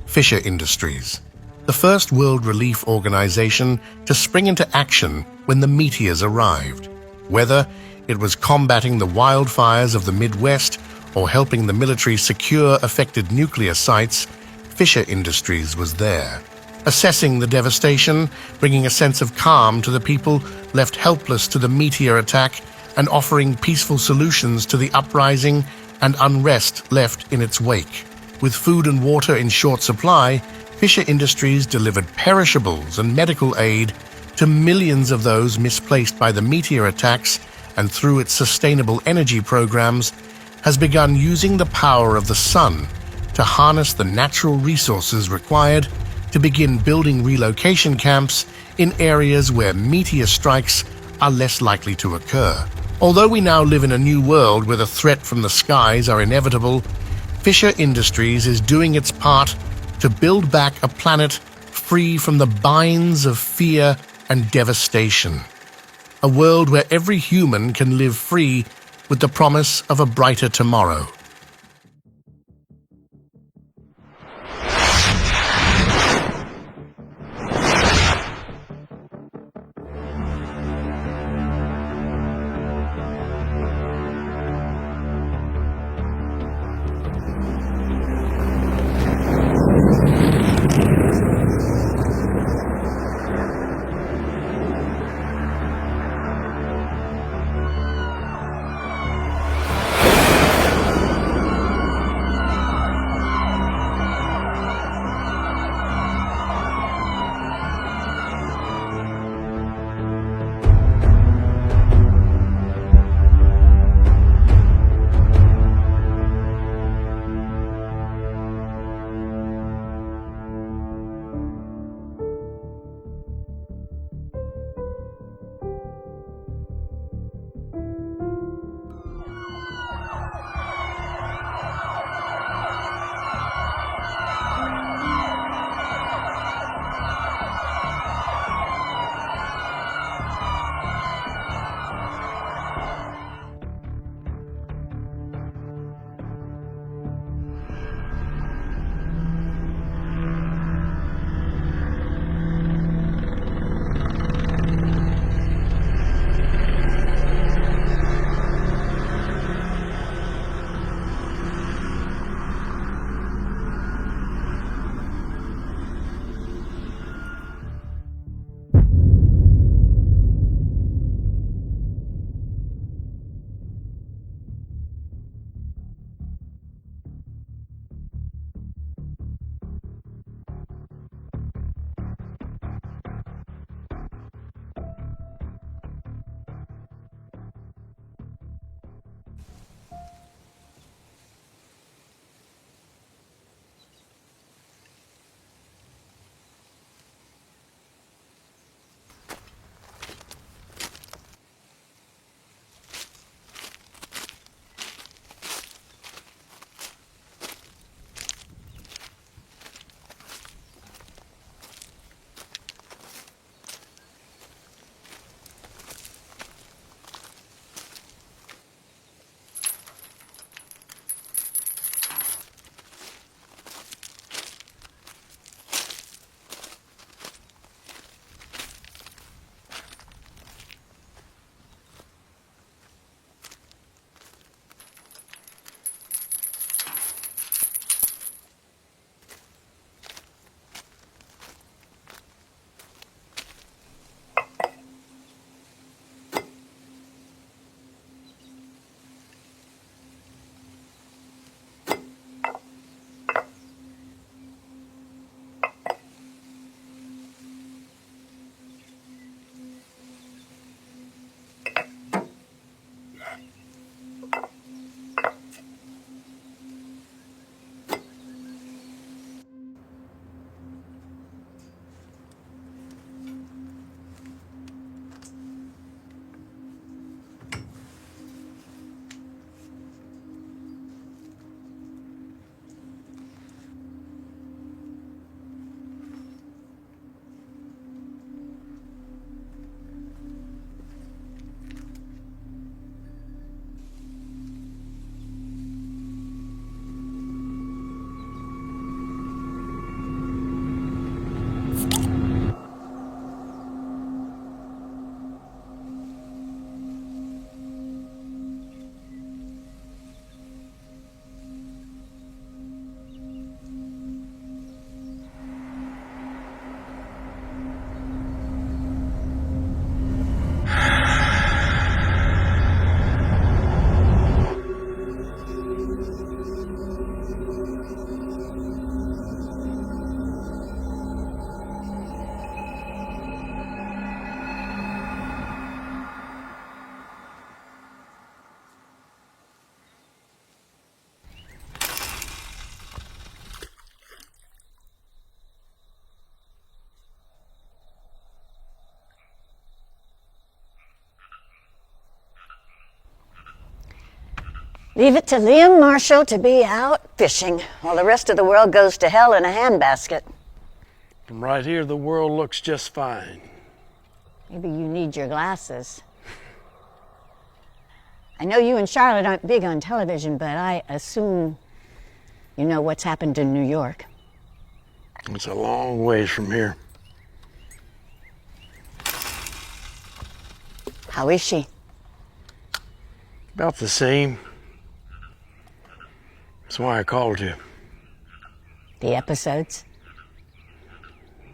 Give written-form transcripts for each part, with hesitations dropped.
Fisher Industries, the first world relief organization to spring into action when the meteors arrived. Whether it was combating the wildfires of the Midwest or helping the military secure affected nuclear sites, Fisher Industries was there, assessing the devastation, bringing a sense of calm to the people left helpless to the meteor attack, and offering peaceful solutions to the uprising and unrest left in its wake. With food and water in short supply, Fisher Industries delivered perishables and medical aid to millions of those misplaced by the meteor attacks, and through its sustainable energy programs, has begun using the power of the sun to harness the natural resources required to begin building relocation camps in areas where meteor strikes are less likely to occur. Although we now live in a new world where the threat from the skies are inevitable, Fisher Industries is doing its part to build back a planet free from the binds of fear and devastation. A world where every human can live free with the promise of a brighter tomorrow. Leave it to Liam Marshall to be out fishing while the rest of the world goes to hell in a handbasket. From right here, the world looks just fine. Maybe you need your glasses. I know you and Charlotte aren't big on television, but I assume you know what's happened in New York. It's a long ways from here. How is she? About the same. That's why I called you. The episodes?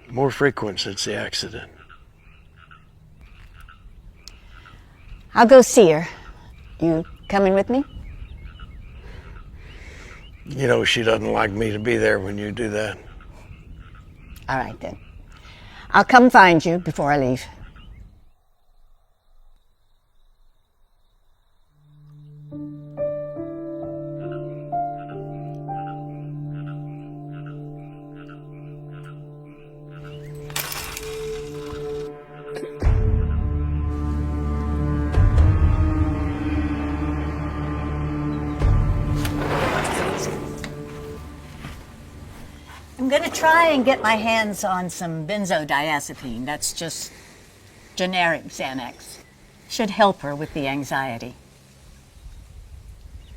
More frequent since the accident. I'll go see her. You coming with me? You know she doesn't like me to be there when you do that. All right, then. I'll come find you before I leave. I'm going to try and get my hands on some benzodiazepine. That's just generic Xanax. Should help her with the anxiety.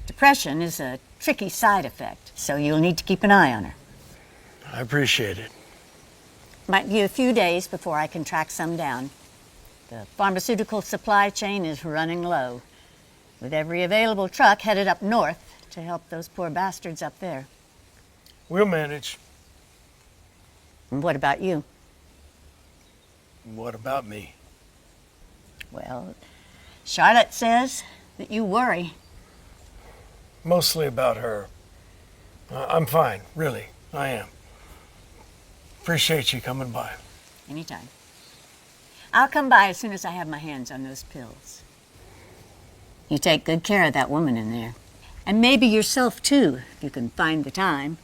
Depression is a tricky side effect, so you'll need to keep an eye on her. I appreciate it. Might be a few days before I can track some down. The pharmaceutical supply chain is running low, with every available truck headed up north to help those poor bastards up there. We'll manage. And what about you? What about me? Well, Charlotte says that you worry. Mostly about her. I'm fine, really. I am. Appreciate you coming by. Anytime. I'll come by as soon as I have my hands on those pills. You take good care of that woman in there. And maybe yourself, too, if you can find the time.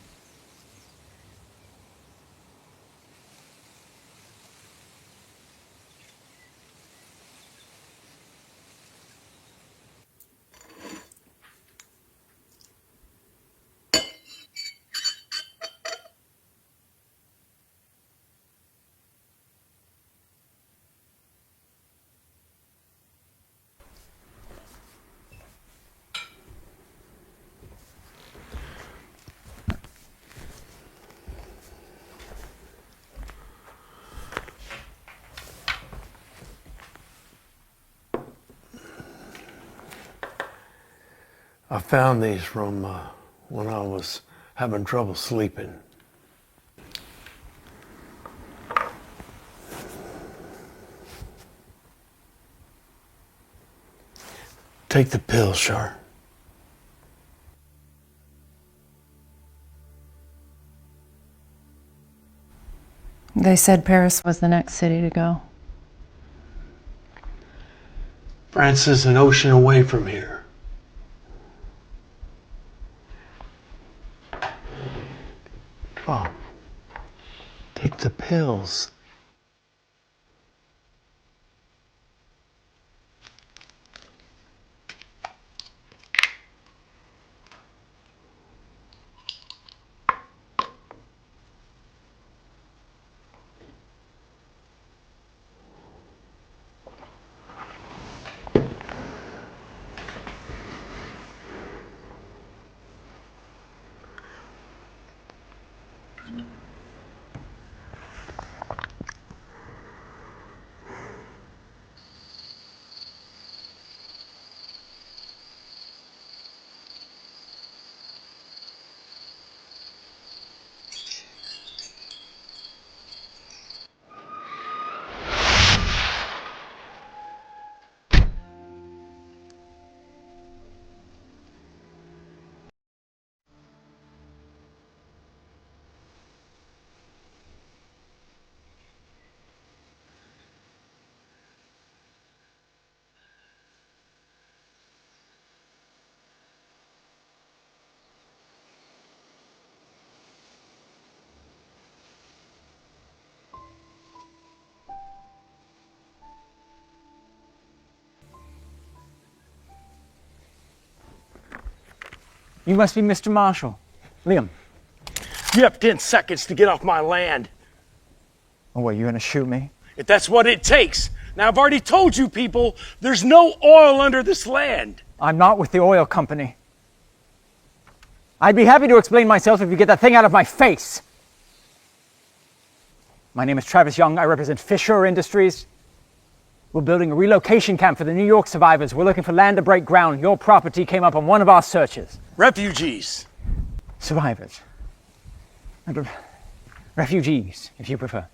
I found these from when I was having trouble sleeping. Take the pill, Char. They said Paris was the next city to go. France is an ocean away from here. Oh, take the pills. You must be Mr. Marshall. Liam. You have 10 seconds to get off my land. Oh, what, you gonna shoot me? If that's what it takes. Now, I've already told you people, there's no oil under this land. I'm not with the oil company. I'd be happy to explain myself if you get that thing out of my face. My name is Travis Young. I represent Fisher Industries. We're building a relocation camp for the New York survivors. We're looking for land to break ground. Your property came up on one of our searches. Refugees. Survivors. Refugees, if you prefer.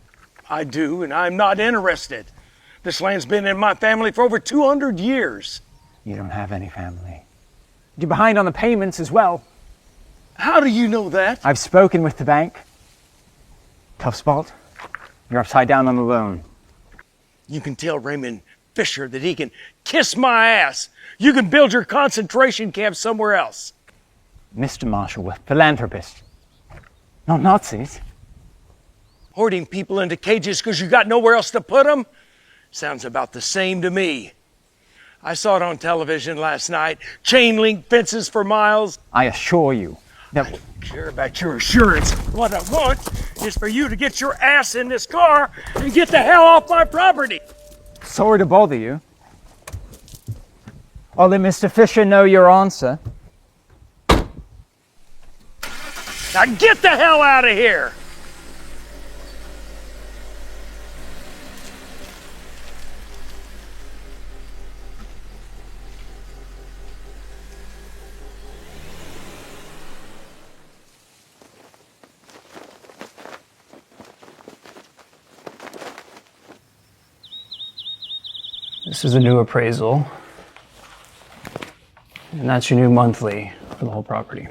I do, and I'm not interested. This land's been in my family for over 200 years. You don't have any family. You're behind on the payments as well. How do you know that? I've spoken with the bank. Tough spot. You're upside down on the loan. You can tell Raymond Fisher that he can kiss my ass. You can build your concentration camp somewhere else. Mr. Marshall, we're philanthropists. Not Nazis. Hoarding people into cages because you got nowhere else to put them? Sounds about the same to me. I saw it on television last night. Chain link fences for miles. I assure you that... I don't care about your assurance. What I want is for you to get your ass in this car and get the hell off my property. Sorry to bother you. I'll let Mr. Fisher know your answer. Now get the hell out of here! This is a new appraisal, and that's your new monthly for the whole property.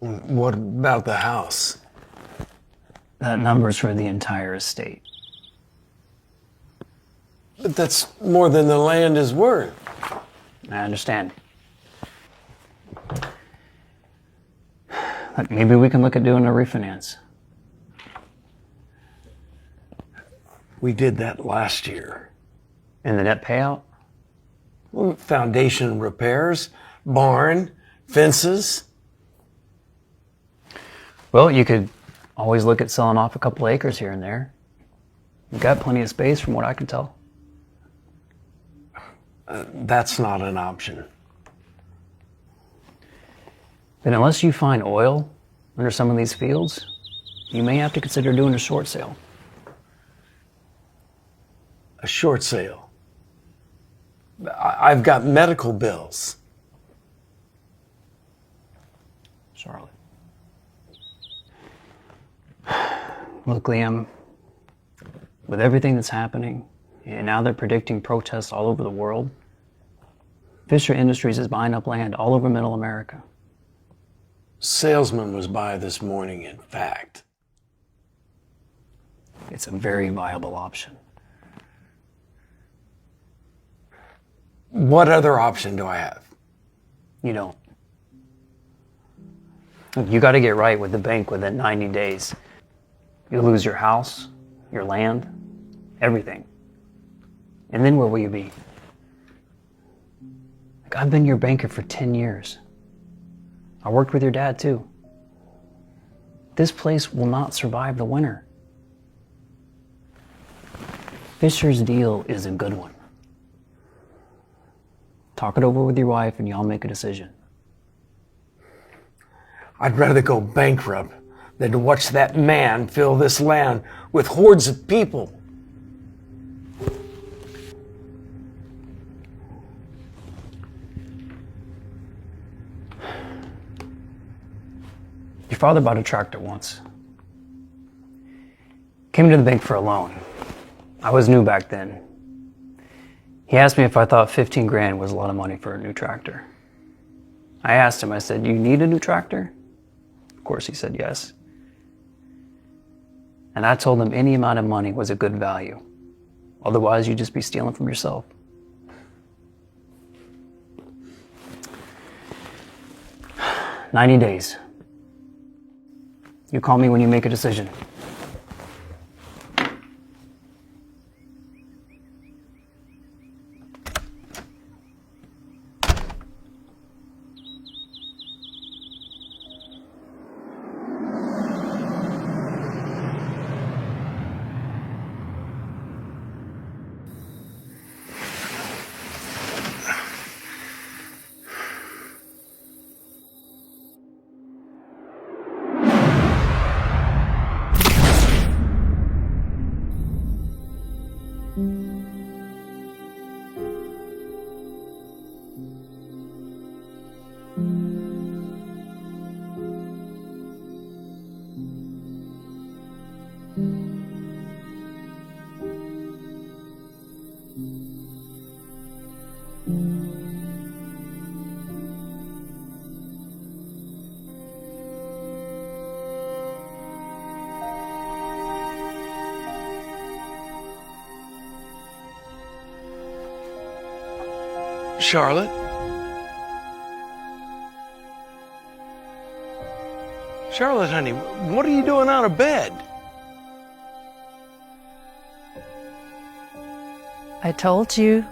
What about the house? That number's for the entire estate. But that's more than the land is worth. I understand. Look, maybe we can look at doing a refinance. We did that last year. And the net payout? Well, foundation repairs, barn, fences. Well, you could always look at selling off a couple acres here and there. You've got plenty of space from what I can tell. That's not an option. Then unless you find oil under some of these fields, you may have to consider doing a short sale. A short sale. I've got medical bills. Charlotte. Look, Liam, with everything that's happening, and now they're predicting protests all over the world, Fisher Industries is buying up land all over Middle America. Salesman was by this morning, in fact. It's a very viable option. What other option do I have? You don't. Look, you got to get right with the bank within 90 days. You'll lose your house, your land, everything. And then where will you be? Like, I've been your banker for 10 years. I worked with your dad too. This place will not survive the winter. Fisher's deal is a good one. Talk it over with your wife and y'all make a decision. I'd rather go bankrupt than to watch that man fill this land with hordes of people. Your father bought a tractor once. Came to the bank for a loan. I was new back then. He asked me if I thought 15 grand was a lot of money for a new tractor. I asked him, I said, "You need a new tractor?" Of course he said yes. And I told him any amount of money was a good value. Otherwise, you'd just be stealing from yourself. "90 days. You call me when you make a decision." Charlotte. Charlotte, honey, what are you doing out of bed? I told you.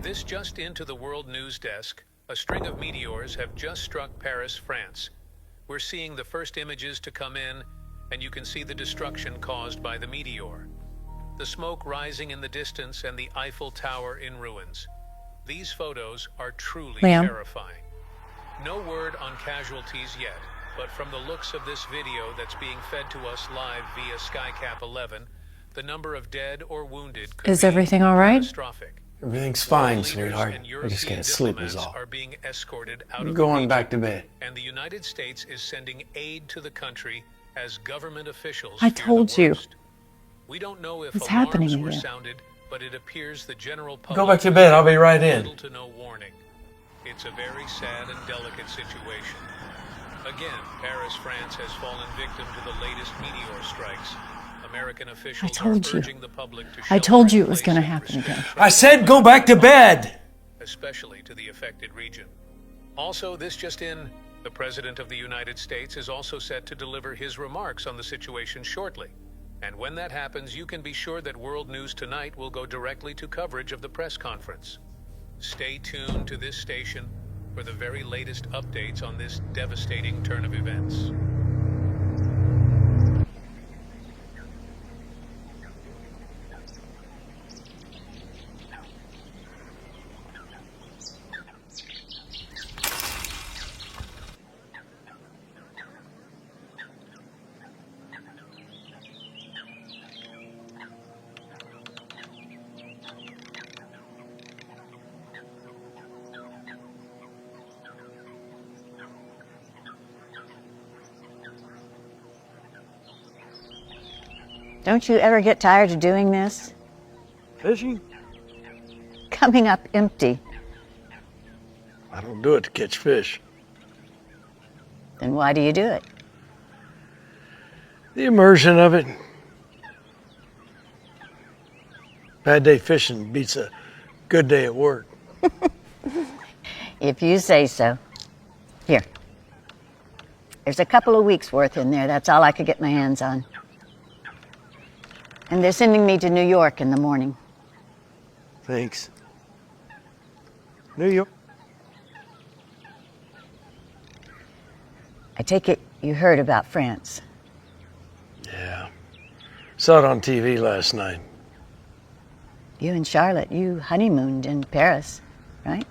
This just into the World News Desk, a string of meteors have just struck Paris, France. We're seeing the first images to come in, and you can see the destruction caused by the meteor. The smoke rising in the distance and the Eiffel Tower in ruins. These photos are truly Liam. terrifying. No word on casualties yet, but from the looks of this video that's being fed to us live via SkyCap 11, the number of dead or wounded could Is be everything all right? catastrophic. Everything's fine, Leaders sweetheart. and I just European can't sleep is diplomats all. are being escorted out I'm of going the back region, to bed. and the United States is sending aid to the country as government officials I fear told the you. worst. We don't know if What's alarms happening were again? sounded, but it appears the general public Go back to bed. I'll be right in. little to no warning. It's a very sad and delicate situation. Again, Paris, France has fallen victim to the latest meteor strikes. American officials told are you. urging the public to I shelter told you in it was place going to and happen restrict again. I said go back to bed! especially to the affected region. Also, this just in, the President of the United States is also set to deliver his remarks on the situation shortly. And when that happens, you can be sure that World News Tonight will go directly to coverage of the press conference. Stay tuned to this station for the very latest updates on this devastating turn of events. Don't you ever get tired of doing this? Fishing? Coming up empty. I don't do it to catch fish. Then why do you do it? The immersion of it. Bad day fishing beats a good day at work. If you say so. Here. There's a couple of weeks' worth in there. That's all I could get my hands on. And they're sending me to New York in the morning. Thanks. New York? I take it you heard about France. Yeah. Saw it on TV last night. You and Charlotte, you honeymooned in Paris, right?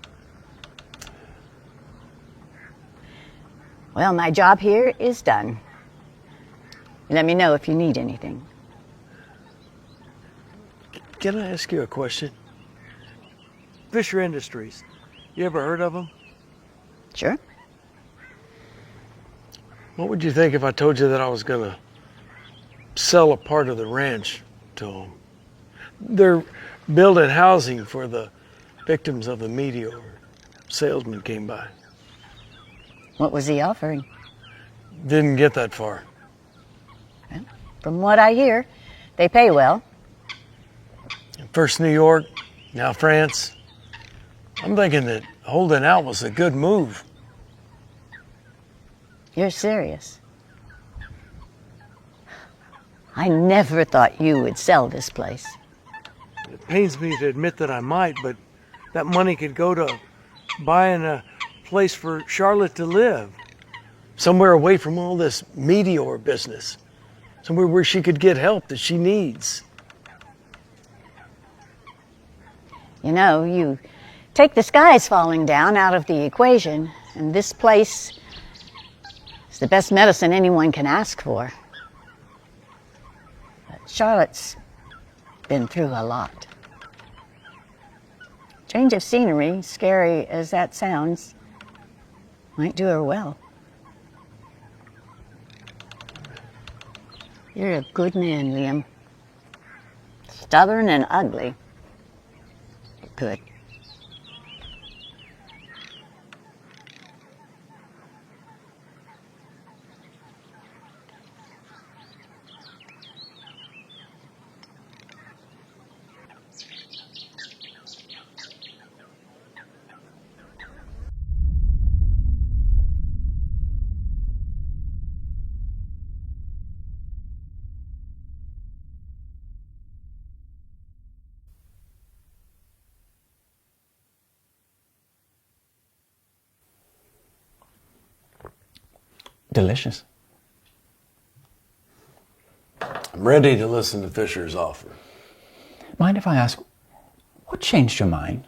Well, my job here is done. Let me know if you need anything. Can I ask you a question? Fisher Industries. You ever heard of them? Sure. What would you think if I told you that I was going to sell a part of the ranch to them? They're building housing for the victims of the meteor. Salesman came by. What was he offering? Didn't get that far. Well, from what I hear, they pay well. First New York, now France. I'm thinking that holding out was a good move. You're serious. I never thought you would sell this place. It pains me to admit that I might, but that money could go to buying a place for Charlotte to live. Somewhere away from all this meteor business. Somewhere where she could get help that she needs. You know, you take the skies falling down out of the equation, and this place is the best medicine anyone can ask for. But Charlotte's been through a lot. Change of scenery, scary as that sounds, might do her well. You're a good man, Liam. Stubborn and ugly. Good. Delicious. I'm ready to listen to Fisher's offer. Mind if I ask, what changed your mind?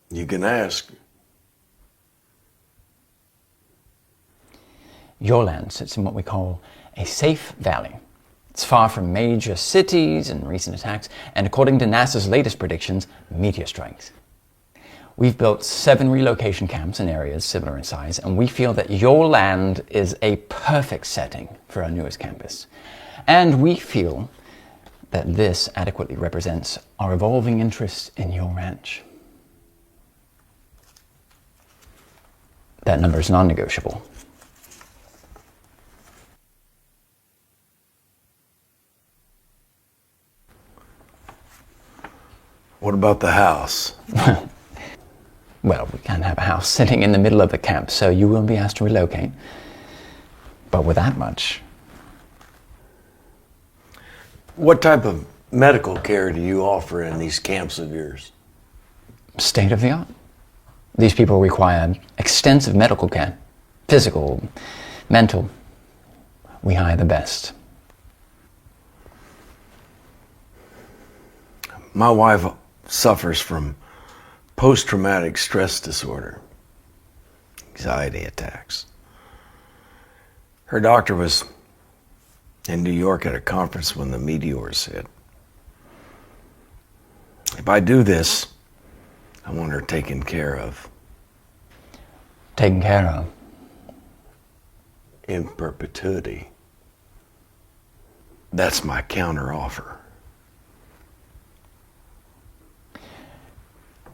You can ask. Your land sits in what we call a safe valley. It's far from major cities and recent attacks, and according to NASA's latest predictions, meteor strikes. We've built 7 relocation camps in areas similar in size, and we feel that your land is a perfect setting for our newest campus. And we feel that this adequately represents our evolving interest in your ranch. That number is non-negotiable. What about the house? Well, we can't have a house sitting in the middle of the camp, so you will be asked to relocate. But with that much. What type of medical care do you offer in these camps of yours? State of the art. These people require extensive medical care, physical, mental. We hire the best. My wife suffers from post-traumatic stress disorder, anxiety attacks. Her doctor was in New York at a conference when the meteors hit. If I do this, I want her taken care of. Taken care of. In perpetuity. That's my counter offer.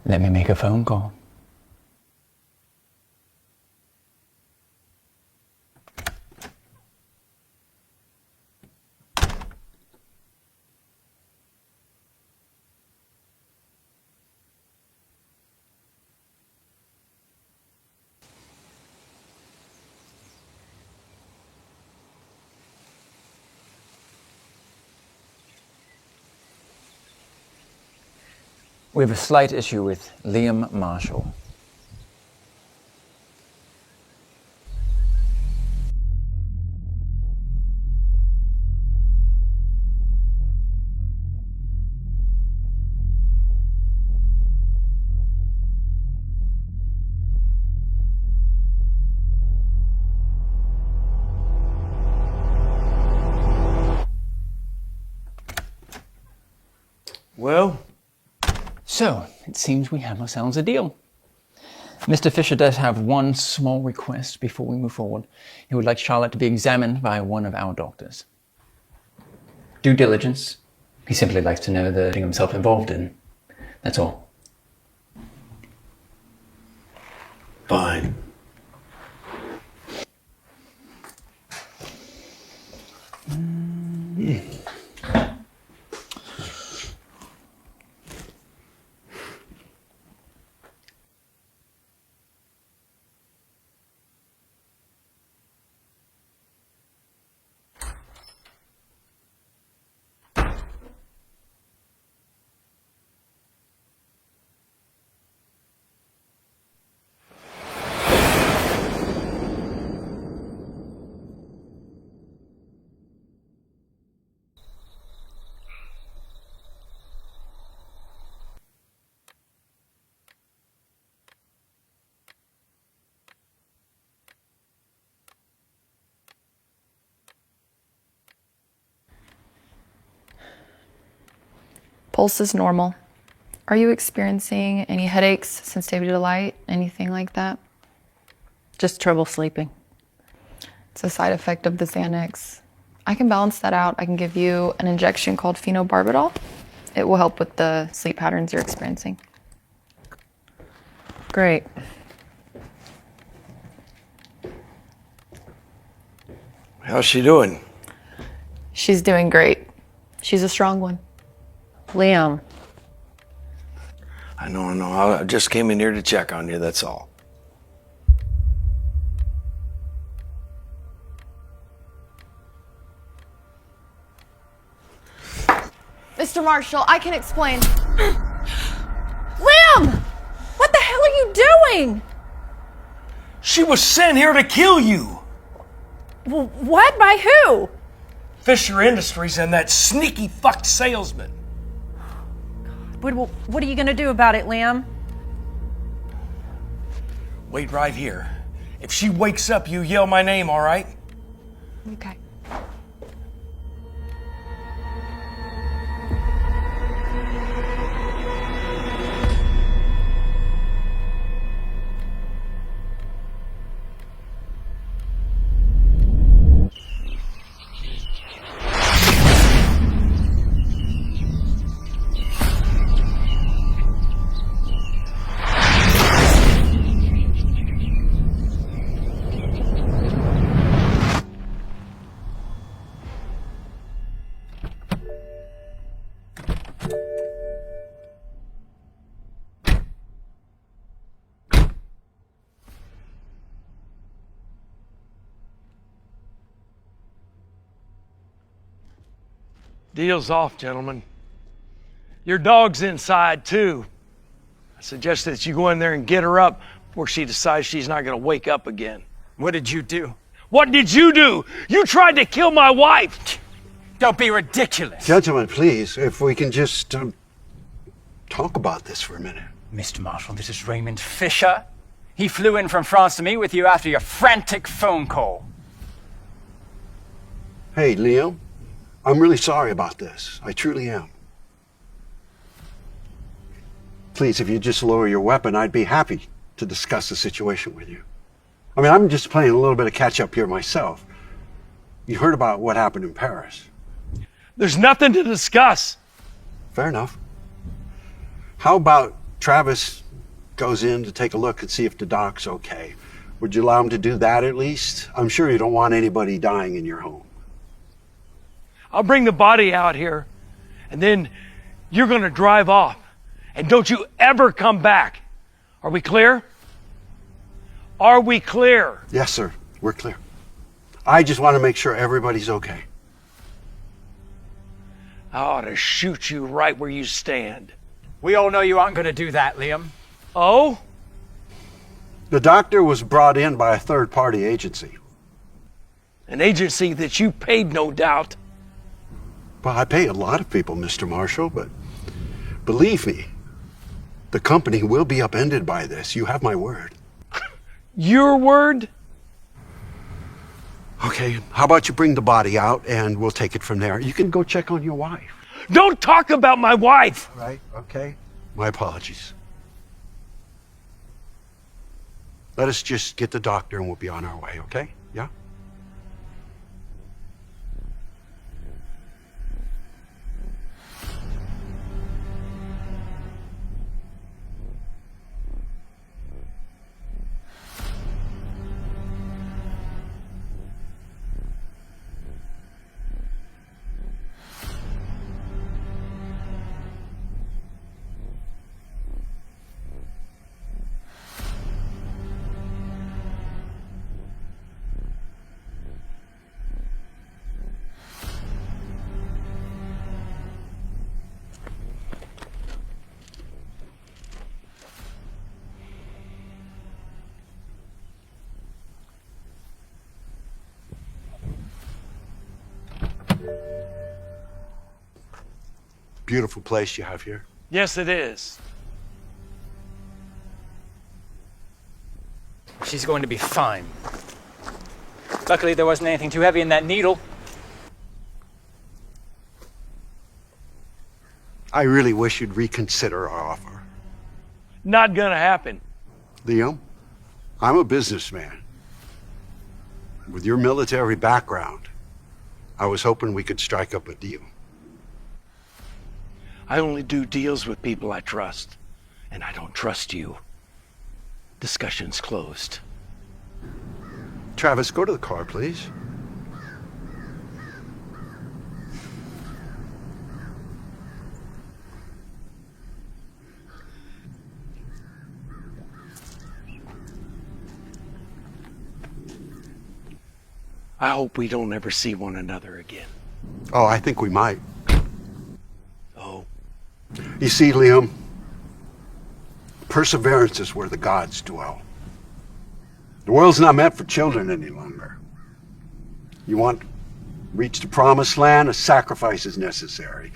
Let me make a phone call. We have a slight issue with Liam Marshall. Well? So, it seems we have ourselves a deal. Mr. Fisher does have one small request before we move forward. He would like Charlotte to be examined by one of our doctors. Due diligence. He simply likes to know the thing himself involved in. That's all. Fine. Pulse is normal. Are you experiencing any headaches, sensitivity to light, anything like that? Just trouble sleeping. It's a side effect of the Xanax. I can balance that out. I can give you an injection called phenobarbital. It will help with the sleep patterns you're experiencing. Great. How's she doing? She's doing great. She's a strong one. Liam, I know. I just came in here to check on you, that's all. Mr. Marshall, I can explain. Liam! What the hell are you doing? She was sent here to kill you! What? By who? Fisher Industries and that sneaky fucked salesman. What are you gonna do about it, Liam? Wait right here. If she wakes up, you yell my name, all right? Okay. Deal's off, gentlemen. Your dog's inside, too. I suggest that you go in there and get her up before she decides she's not gonna wake up again. What did you do? What did you do? You tried to kill my wife! Don't be ridiculous. Gentlemen, please, if we can just talk about this for a minute. Mr. Marshall, this is Raymond Fisher. He flew in from France to meet with you after your frantic phone call. Hey, Liam, I'm really sorry about this. I truly am. Please, if you just lower your weapon, I'd be happy to discuss the situation with you. I mean, I'm just playing a little bit of catch up here myself. You heard about what happened in Paris. There's nothing to discuss. Fair enough. How about Travis goes in to take a look and see if the doc's okay? Would you allow him to do that at least? I'm sure you don't want anybody dying in your home. I'll bring the body out here, and then you're gonna drive off. And don't you ever come back. Are we clear? Are we clear? Yes, sir. We're clear. I just want to make sure everybody's okay. I ought to shoot you right where you stand. We all know you aren't going to do that, Liam. Oh? The doctor was brought in by a third-party agency. An agency that you paid, no doubt. Well, I pay a lot of people, Mr. Marshall, but believe me, the company will be upended by this. You have my word. Your word? Okay, how about you bring the body out and we'll take it from there. You can go check on your wife. Don't talk about my wife! All right, okay. My apologies. Let us just get the doctor and we'll be on our way, okay? Yeah? Beautiful place you have here. Yes, it is. She's going to be fine. Luckily, there wasn't anything too heavy in that needle. I really wish you'd reconsider our offer. Not gonna happen. Liam, I'm a businessman. With your military background, I was hoping we could strike up a deal. I only do deals with people I trust, and I don't trust you. Discussion's closed. Travis, go to the car, please. I hope we don't ever see one another again. Oh, I think we might. Oh, You see, Liam, perseverance is where the gods dwell. The world's not meant for children any longer. You want to reach the promised land, a sacrifice is necessary.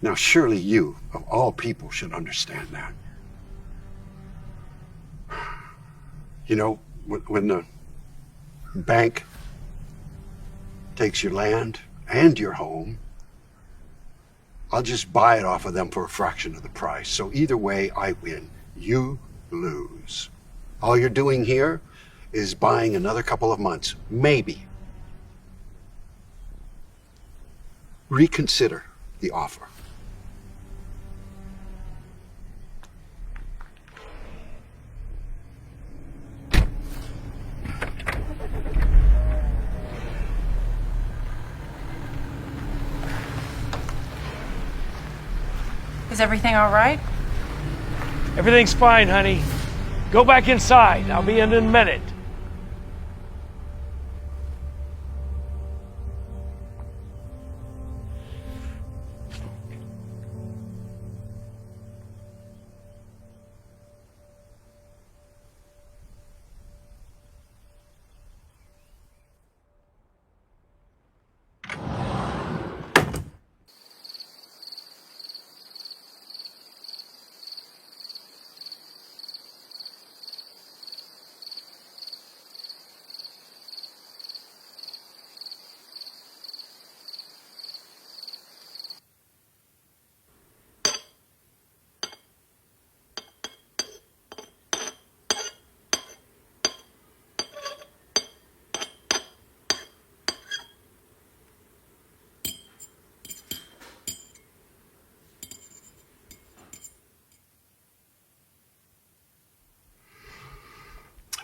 Now, surely you, of all people, should understand that. You know, when the bank takes your land and your home, I'll just buy it off of them for a fraction of the price. So either way, I win. You lose. All you're doing here is buying another couple of months, maybe. Reconsider the offer. Is everything all right? everything's fine, honey. Go back inside. I'll be in a minute.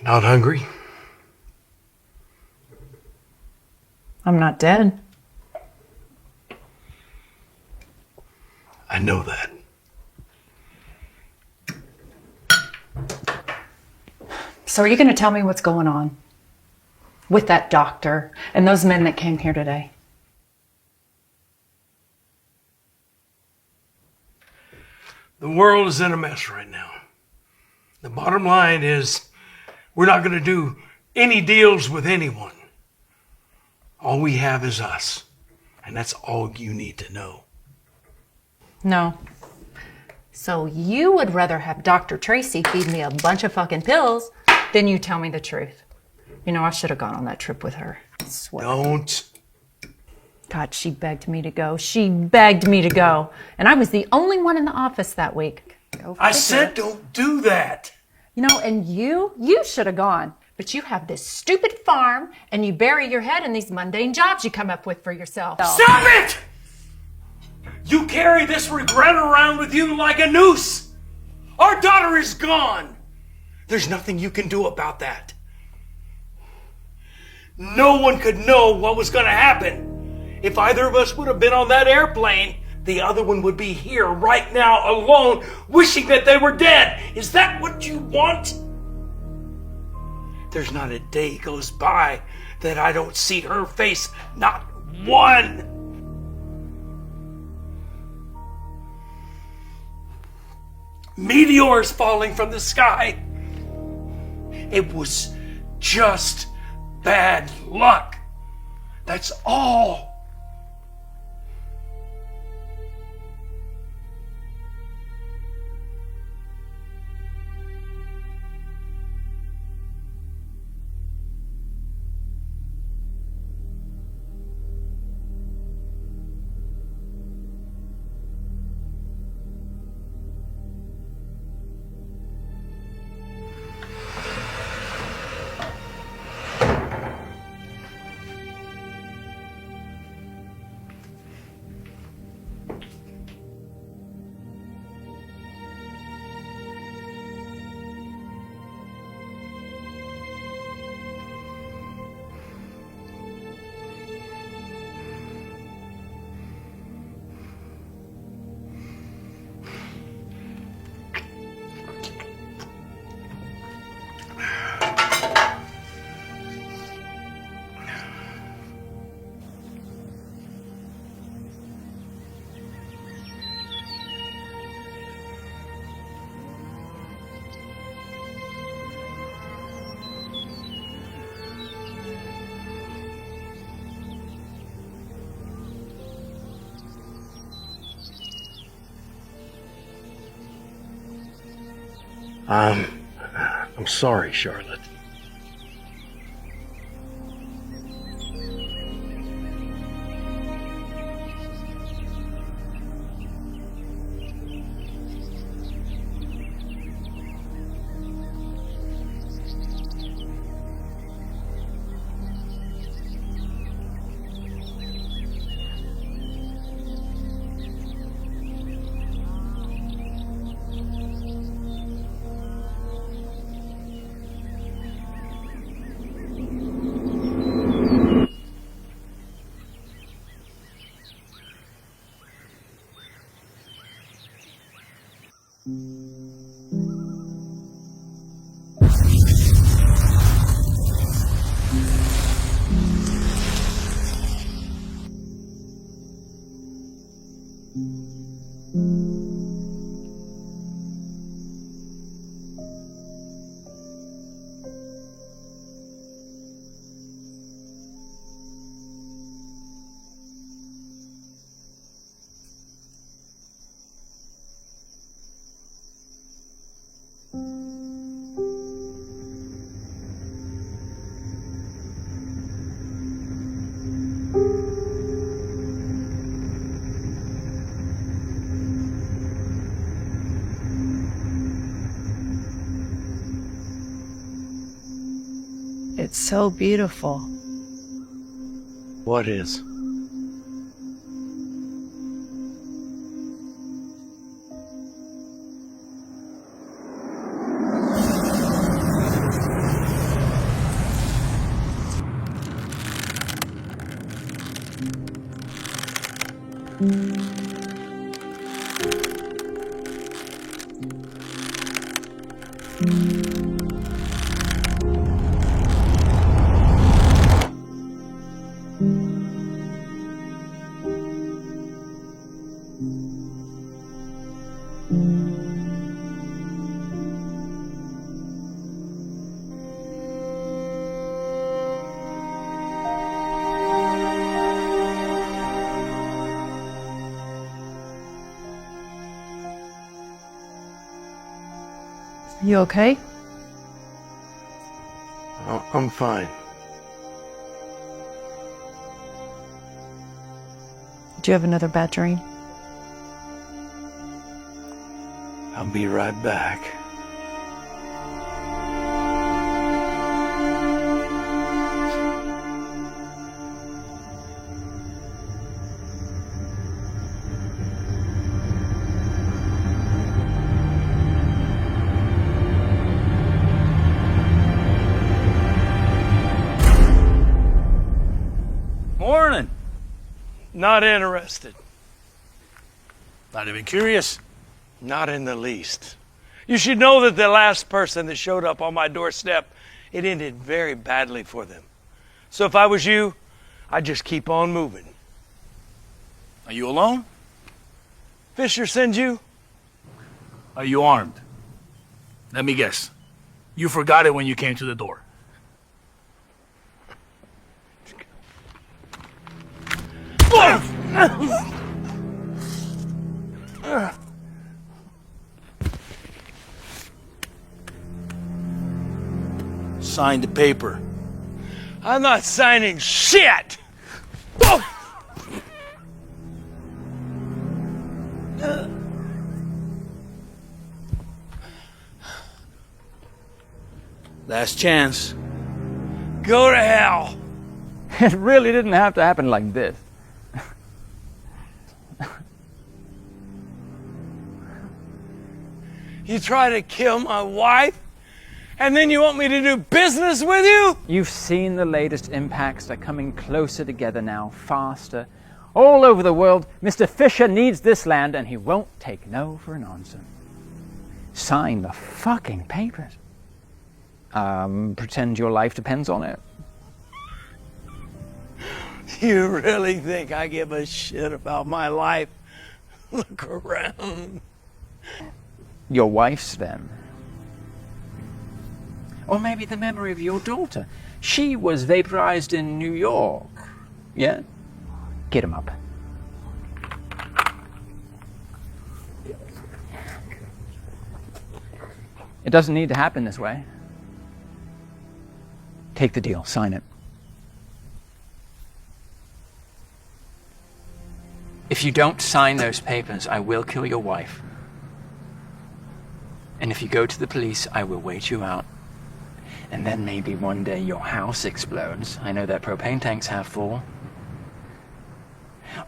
Not hungry? I'm not dead. I know that. So are you going to tell me what's going on with that doctor and those men that came here today? The world is in a mess right now. The bottom line is we're not going to do any deals with anyone. All we have is us. And that's all you need to know. No. So you would rather have Dr. Tracy feed me a bunch of fucking pills than you tell me the truth. You know, I should have gone on that trip with her. I swear. Don't. God, she begged me to go. She begged me to go. And I was the only one in the office that week. Go I figure. said don't do that. You know, and you should have gone. But you have this stupid farm and you bury your head in these mundane jobs you come up with for yourself. Stop it! You carry this regret around with you like a noose. Our daughter is gone. There's nothing you can do about that. No one could know what was going to happen. If either of us would have been on that airplane, the other one would be here right now alone, wishing that they were dead. Is that what you want? There's not a day goes by that I don't see her face. Not one. Meteors falling from the sky. It was just bad luck. That's all. I'm sorry, Charlotte. It's so beautiful. What is? You okay? I'm fine. Do you have another bad dream? I'll be right back. Morning. Not interested. Not even curious. Not in the least. You should know that the last person that showed up on my doorstep, it ended very badly for them. So if I was you, I'd just keep on moving. Are you alone? Fisher send you? Are you armed? Let me guess. You forgot it when you came to the door. Sign the paper. I'm not signing shit! Last chance. Go to hell! It really didn't have to happen like this. You try to kill my wife, and then you want me to do business with you? You've seen the latest impacts. They're coming closer together now, faster. All over the world, Mr. Fisher needs this land, and he won't take no for an answer. Sign the fucking papers. Pretend your life depends on it. You really think I give a shit about my life? Look around. Your wife's then. Or maybe the memory of your daughter. She was vaporized in New York. Yeah? Get him up. It doesn't need to happen this way. Take the deal, sign it. If you don't sign those papers, I will kill your wife. And if you go to the police, I will wait you out. And then maybe one day your house explodes. I know that propane tank's half full.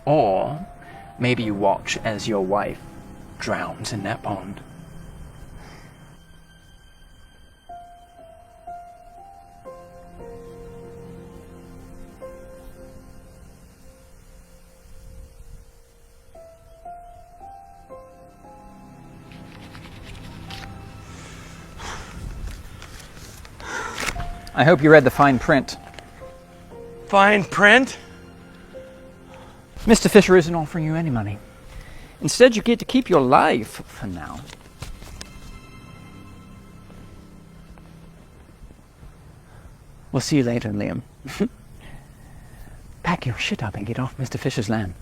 Or maybe you watch as your wife drowns in that pond. I hope you read the fine print. Fine print? Mr. Fisher isn't offering you any money. Instead, you get to keep your life for now. We'll see you later, Liam. Pack your shit up and get off Mr. Fisher's land.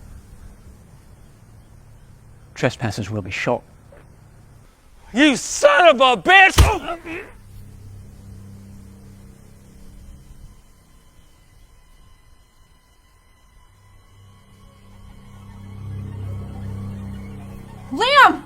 Trespassers will be shot. You son of a bitch! Liam!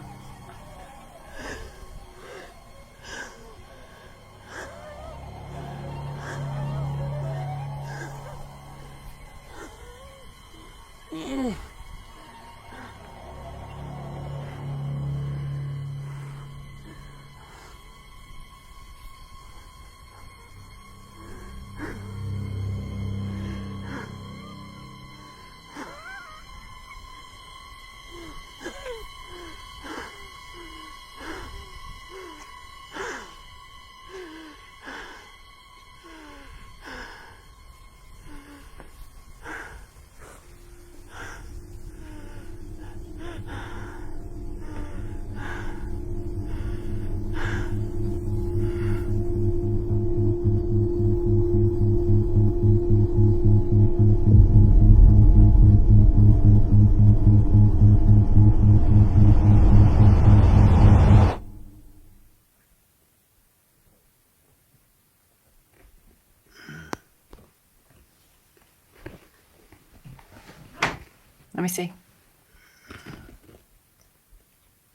Let me see.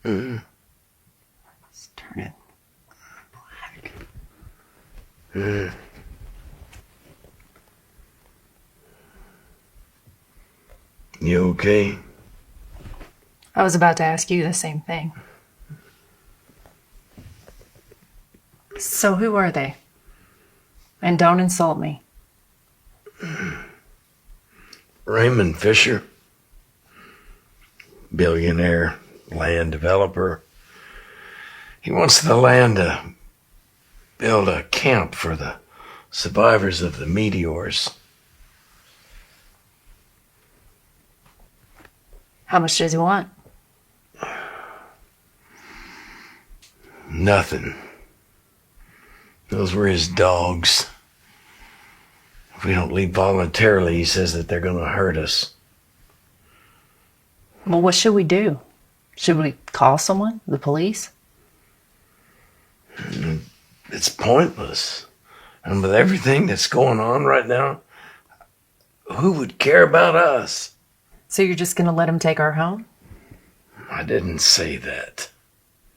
Let's turn it black. You okay? I was about to ask you the same thing. So who are they? And don't insult me. Raymond Fisher, billionaire land developer. He wants the land to build a camp for the survivors of the meteors. How much does he want? Nothing. Those were his dogs. If we don't leave voluntarily, he says that they're going to hurt us. Well, what should we do? Should we call someone? The police? It's pointless. And with everything that's going on right now, who would care about us? So you're just going to let him take our home? I didn't say that.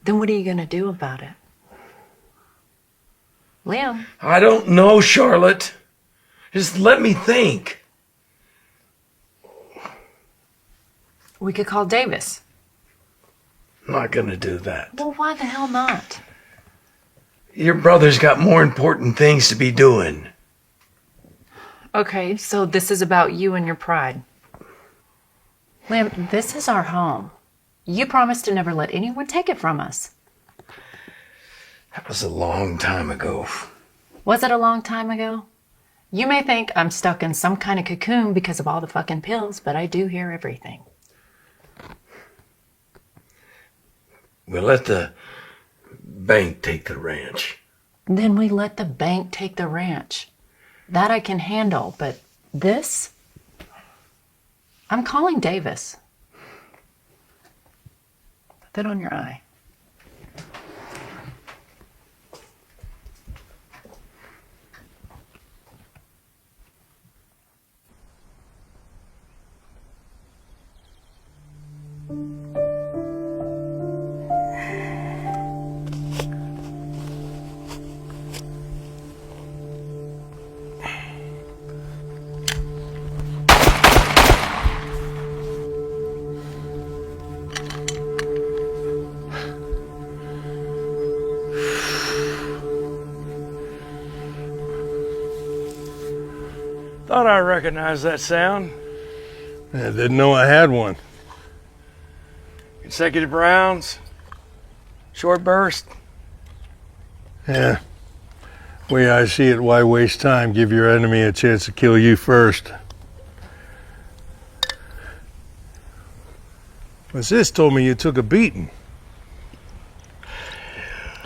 Then what are you going to do about it? Liam? I don't know, Charlotte. Just let me think. We could call Davis. I'm not going to do that. Well, why the hell not? Your brother's got more important things to be doing. Okay, so this is about you and your pride. Liam, this is our home. You promised to never let anyone take it from us. That was a long time ago. Was it a long time ago? You may think I'm stuck in some kind of cocoon because of all the fucking pills, but I do hear everything. We'll let the bank take the ranch. Then we let the bank take the ranch. That I can handle, but this? I'm calling Davis. Put that on your eye. Thought I recognized that sound. I didn't know I had one. Consecutive rounds, short burst. Yeah. Way I see it, why waste time? Give your enemy a chance to kill you first. But Sis told me you took a beating.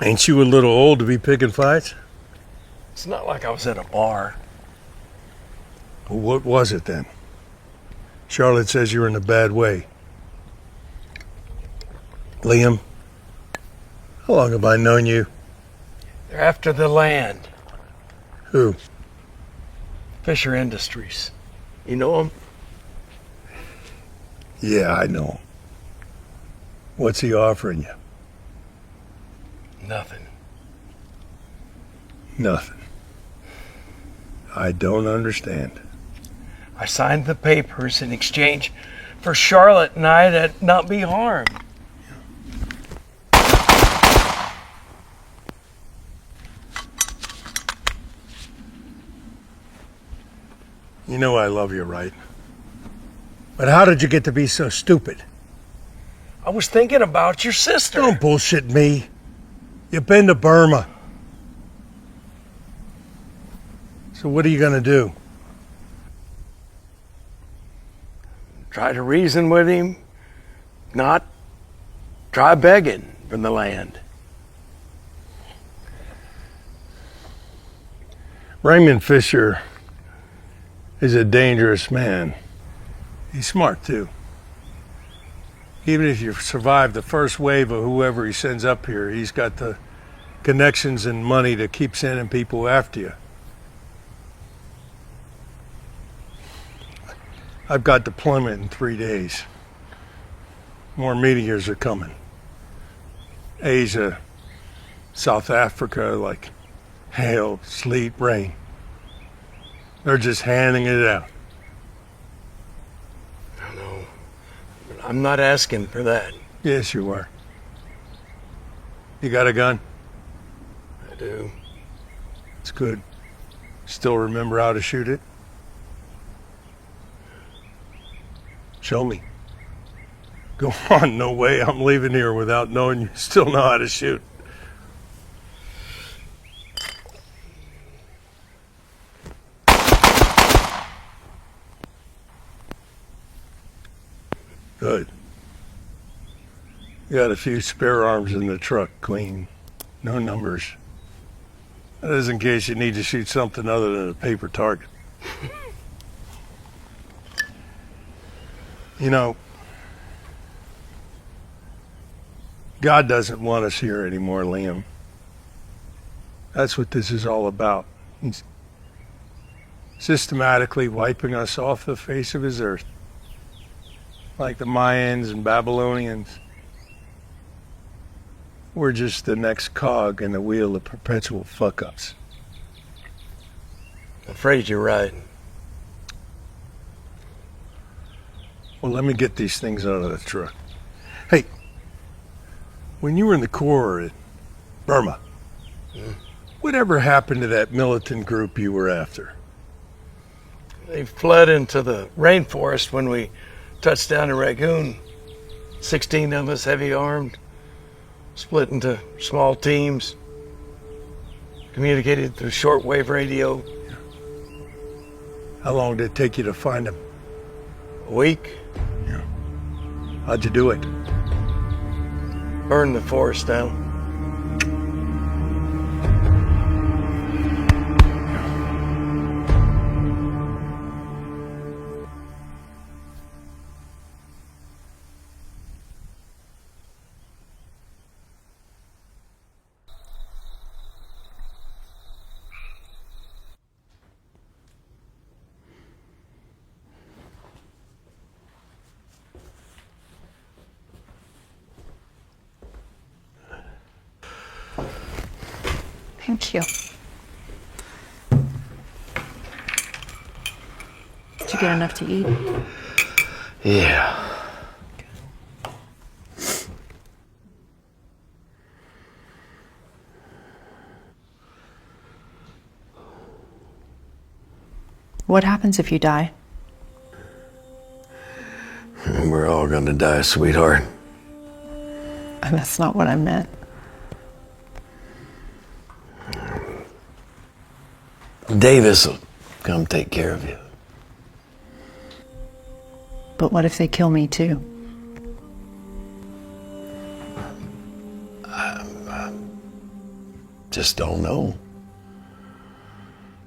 Ain't you a little old to be picking fights? It's not like I was at a bar. Well, what was it then? Charlotte says you're in a bad way. Liam, how long have I known you? They're after the land. Who? Fisher Industries. You know them? Yeah, I know him. What's he offering you? Nothing. Nothing. I don't understand. I signed the papers in exchange for Charlotte and I to not be harmed. You know I love you, right? But how did you get to be so stupid? I was thinking about your sister. Don't bullshit me. You've been to Burma. So what are you gonna do? Try to reason with him, not try begging from the land. Raymond Fisher is a dangerous man. He's smart too. Even if you survive the first wave of whoever he sends up here, he's got the connections and money to keep sending people after you. I've got deployment in 3 days. More meteors are coming. Asia, South Africa, like hail, sleet, rain. They're just handing it out. I know. But I'm not asking for that. Yes, you are. You got a gun? I do. It's good. Still remember how to shoot it? Show me. Go on, no way I'm leaving here without knowing you still know how to shoot. Good. You got a few spare arms in the truck, clean. No numbers. That is in case you need to shoot something other than a paper target. You know, God doesn't want us here anymore, Liam. That's what this is all about. He's systematically wiping us off the face of his earth. Like the Mayans and Babylonians. We're just the next cog in the wheel of perpetual fuck-ups. I'm afraid you're right. Well, let me get these things out of the truck. Hey, when you were in the Corps at Burma, whatever happened to that militant group you were after? They fled into the rainforest when we touched down in Rangoon. 16 of us, heavy armed, split into small teams, communicated through shortwave radio. How long did it take you to find them? A week. Yeah. How'd you do it? Burned the forest down. Thank you. Did you get enough to eat? Yeah. What happens if you die? We're all gonna die, sweetheart. And that's not what I meant. Davis will come take care of you. But what if they kill me too? Just don't know.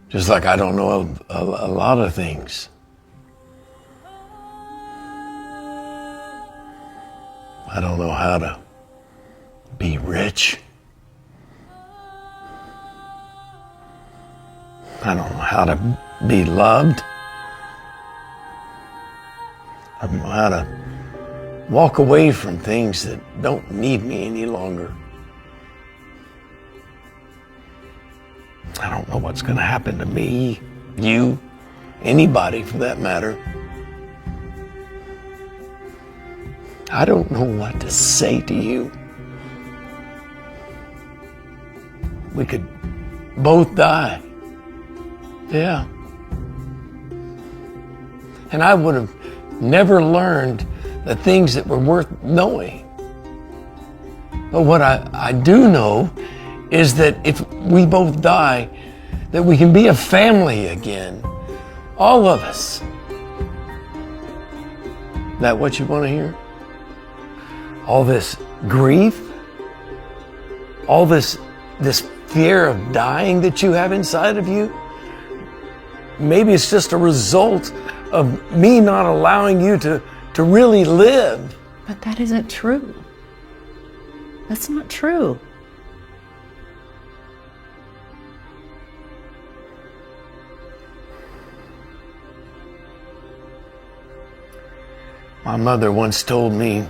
Just like I don't know a lot of things. I don't know how to be rich. I don't know how to be loved. I don't know how to walk away from things that don't need me any longer. I don't know what's going to happen to me, you, anybody for that matter. I don't know what to say to you. We could both die. Yeah. And I would have never learned the things that were worth knowing. But what I do know is that if we both die, that we can be a family again. All of us. That what you want to hear? All this grief? All this fear of dying that you have inside of you? Maybe it's just a result of me not allowing you to really live. But that isn't true. That's not true. My mother once told me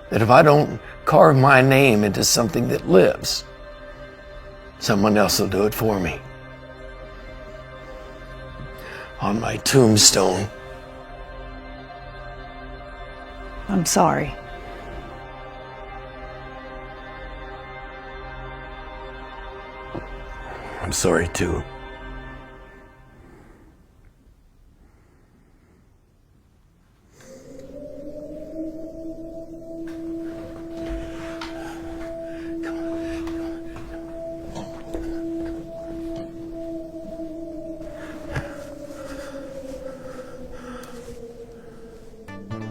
that if I don't carve my name into something that lives, someone else will do it for me. On my tombstone. I'm sorry. I'm sorry too.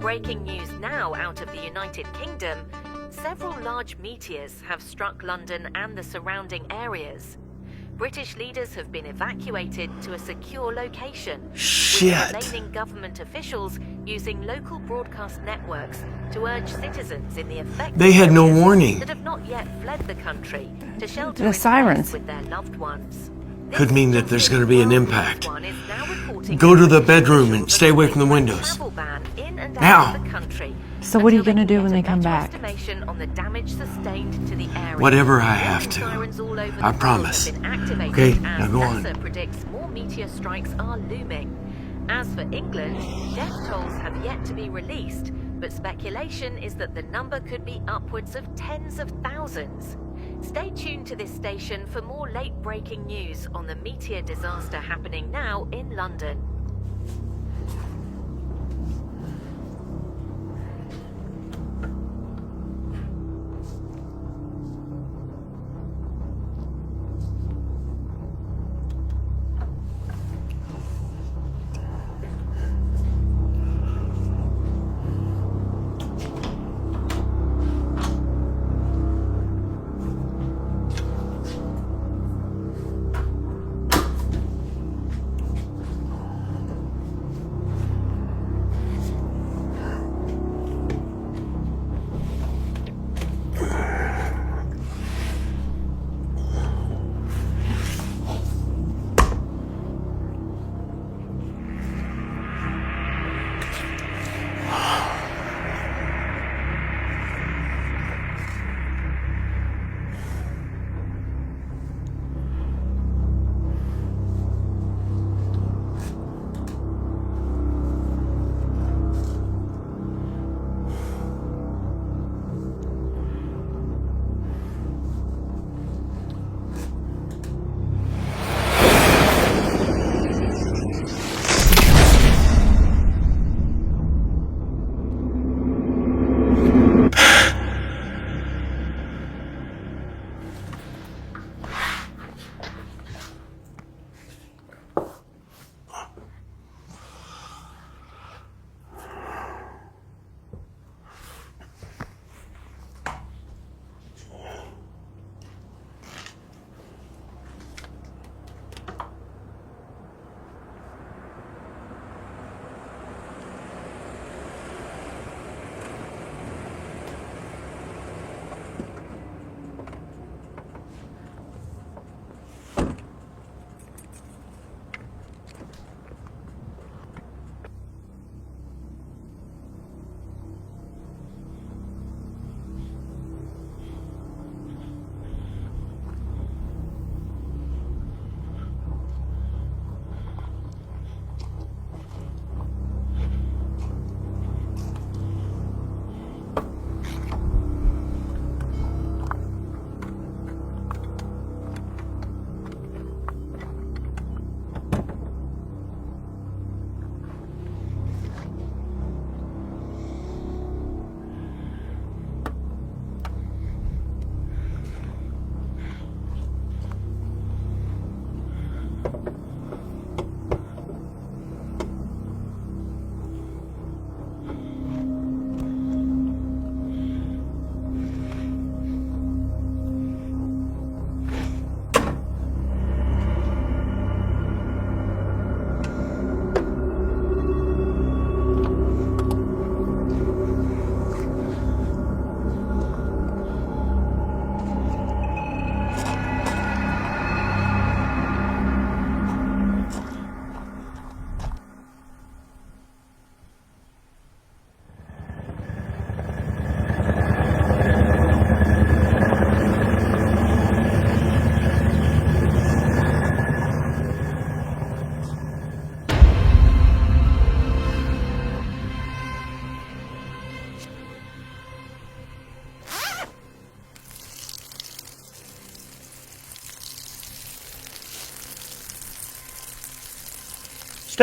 Breaking news now out of the United Kingdom, several large meteors have struck London and the surrounding areas. British leaders have been evacuated to a secure location, with remaining government officials using local broadcast networks to urge citizens in the affected They had no areas warning. that have not yet fled the country to shelter The in sirens. place with their loved ones. Could mean that there's going to be an impact. Go to the bedroom and stay away from the windows. Now! So what are you going to do when they come back? Whatever I have to. I promise. Okay, now go on. NASA predicts more meteor strikes are looming. As for England, death tolls have yet to be released, but speculation is that the number could be upwards of tens of thousands. Stay tuned to this station for more late-breaking news on the meteor disaster happening now in London.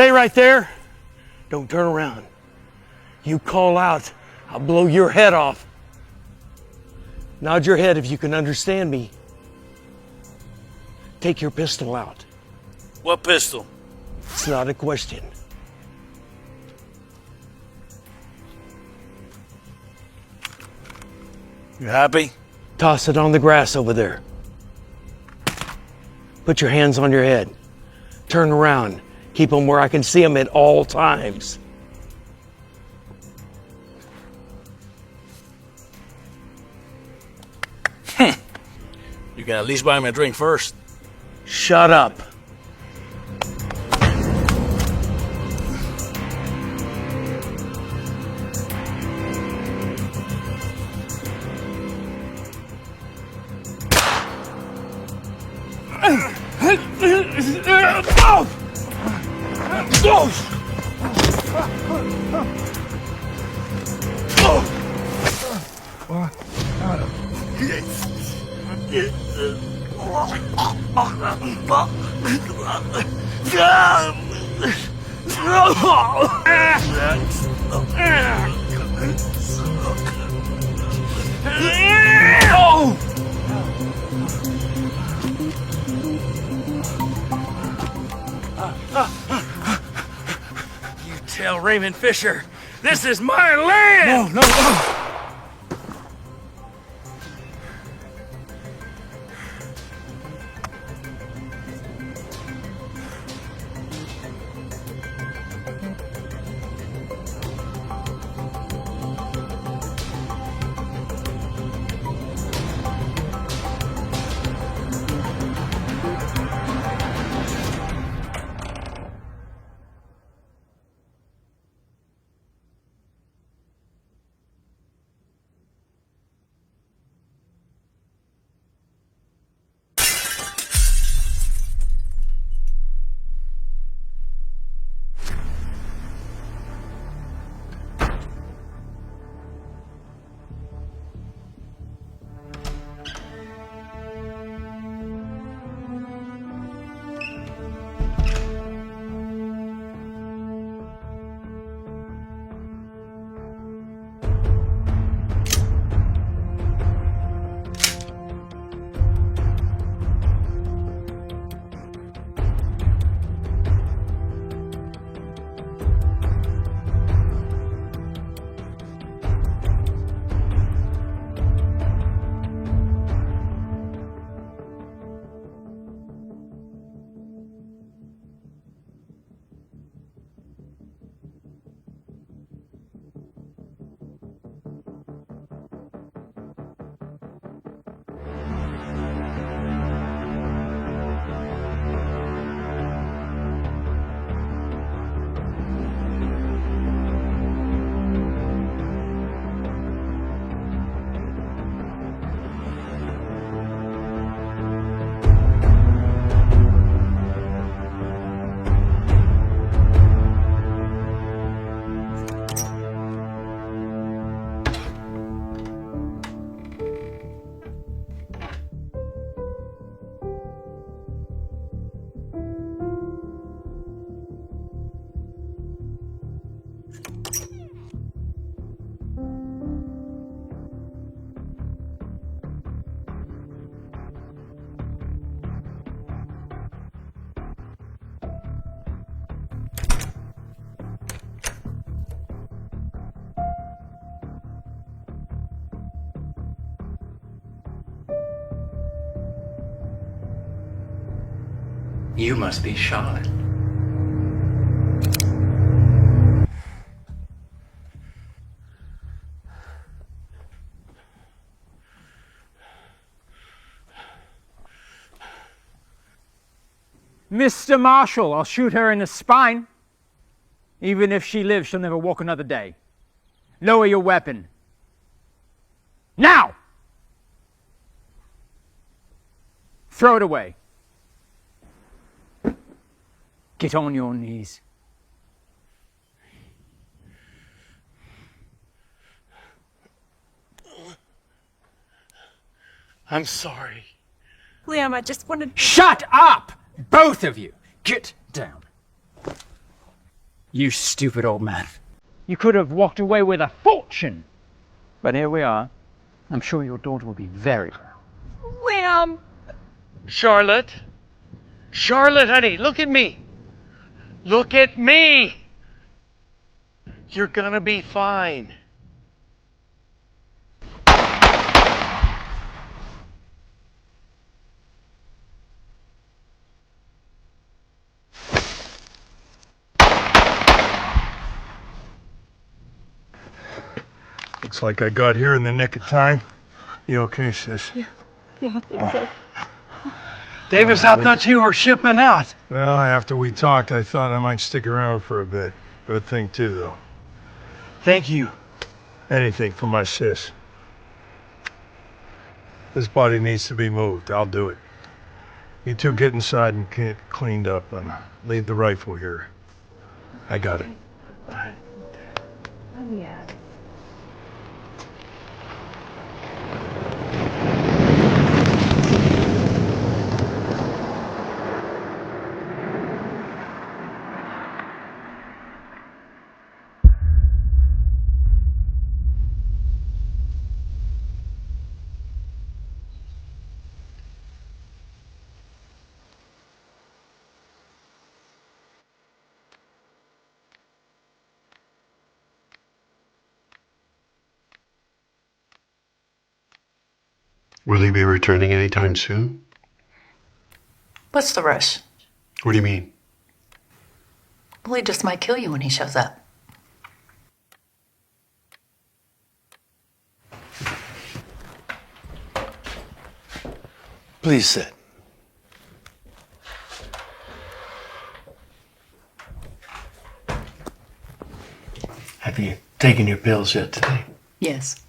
Stay right there. Don't turn around. You call out, I'll blow your head off. Nod your head if you can understand me. Take your pistol out. What pistol? It's not a question. You happy? Toss it on the grass over there. Put your hands on your head. Turn around. Keep them where I can see them at all times. You can at least buy me a drink first. Shut up. You tell Raymond Fisher, this is my land! No. You must be Charlotte. Mr. Marshall, I'll shoot her in the spine. Even if she lives, she'll never walk another day. Lower your weapon. Now! Throw it away. Get on your knees. I'm sorry. Liam, I just wanted... Shut up! Both of you! Get down. You stupid old man. You could have walked away with a fortune. But here we are. I'm sure your daughter will be very proud. Liam! Charlotte. Charlotte, honey, look at me. Look at me. You're gonna be fine. Looks like I got here in the nick of time. You okay, sis? Yeah, I think so. Davis, I thought you were shipping out. Well, after we talked, I thought I might stick around for a bit. Good thing, too, though. Thank you. Anything for my sis. This body needs to be moved. I'll do it. You two get inside and get cleaned up and leave the rifle here. I got it. Oh, yeah. Will he be returning anytime soon? What's the rush? What do you mean? Well, he just might kill you when he shows up. Please sit. Have you taken your pills yet today? Yes.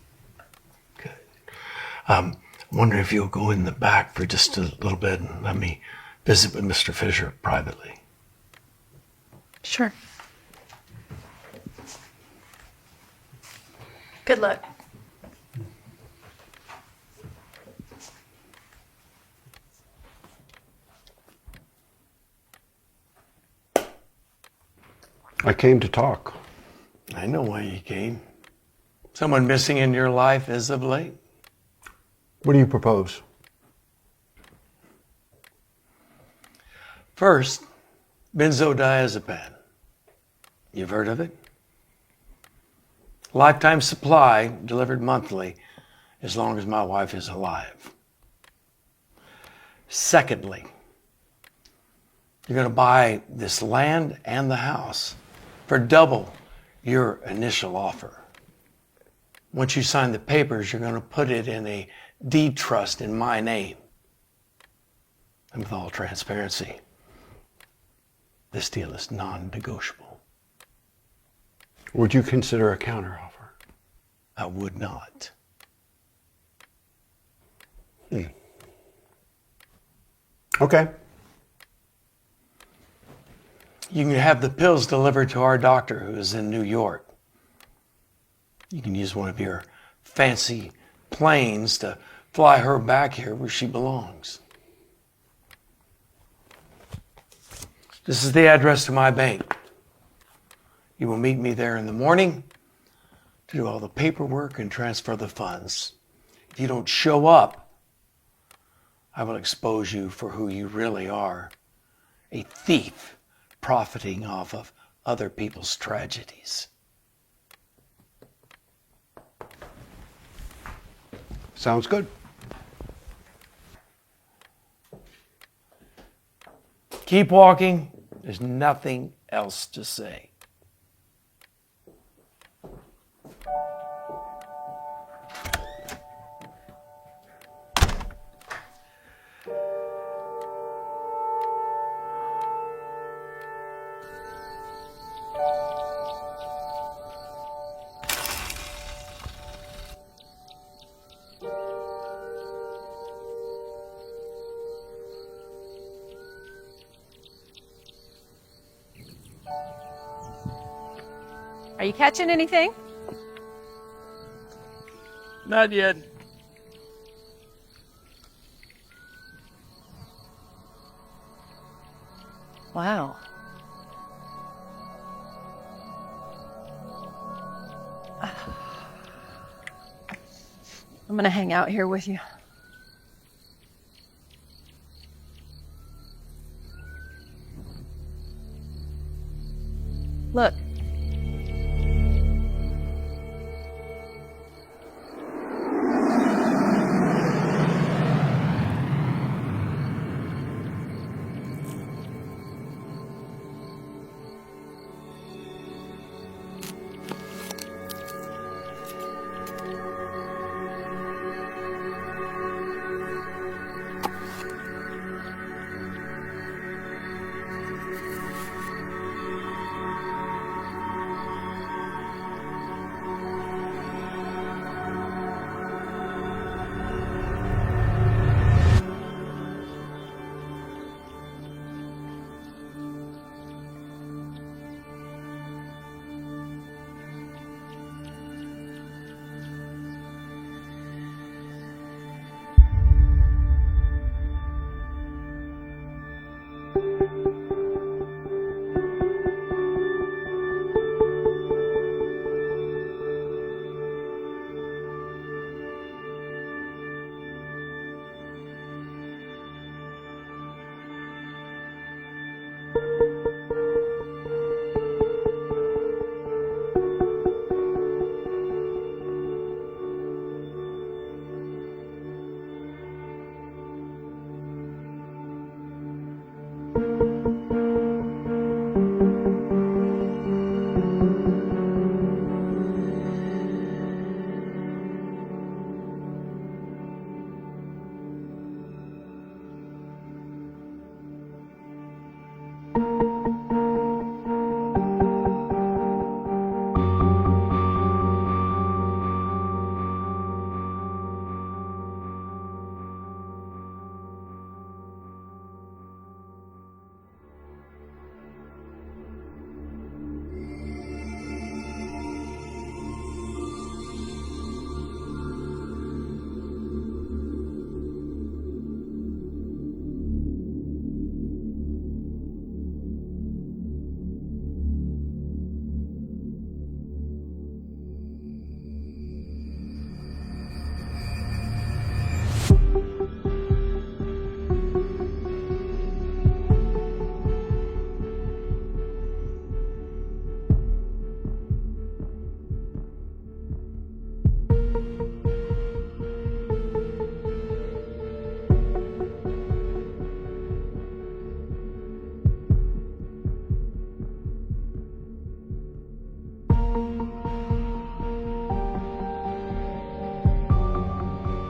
I'm wondering if you'll go in the back for just a little bit and let me visit with Mr. Fisher privately. Sure. Good luck. I came to talk. I know why you came. Someone missing in your life as of late? What do you propose? First, benzodiazepam. You've heard of it? Lifetime supply delivered monthly as long as my wife is alive. Secondly, you're going to buy this land and the house for double your initial offer. Once you sign the papers, you're going to put it in a deed trust in my name. And with all transparency, this deal is non-negotiable. Would you consider a counteroffer? I would not. Okay. You can have the pills delivered to our doctor who is in New York. You can use one of your fancy planes to fly her back here where she belongs. This is the address to my bank. You will meet me there in the morning to do all the paperwork and transfer the funds. If you don't show up, I will expose you for who you really are, a thief profiting off of other people's tragedies. Sounds good. Keep walking. There's nothing else to say. Are you catching anything? Not yet. Wow. I'm gonna hang out here with you. Look.